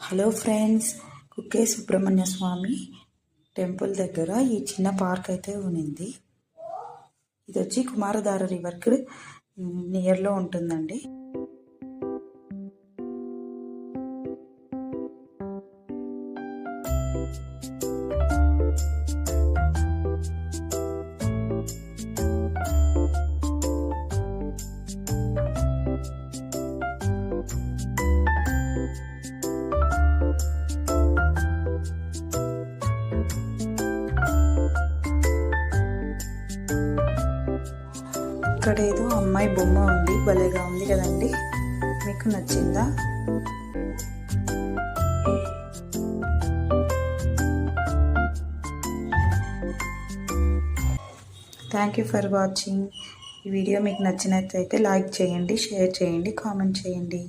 Hello friends, కుక్కే Subrahmanya స్వామి temple దగ్గర ఈ చిన్న పార్క్ అయితే ఉంది. ఇది వచ్చి కుమారధార రివర్కి నియర్లో ఉంటుందండి. ఇక్కడ ఏదో అమ్మాయి బొమ్మ ఉంది, భలేగా ఉంది కదండి. మీకు నచ్చిందా? Thank you for watching. ఈ వీడియో మీకు నచ్చినట్లయితే లైక్ చేయండి, షేర్ చేయండి, కామెంట్ చేయండి.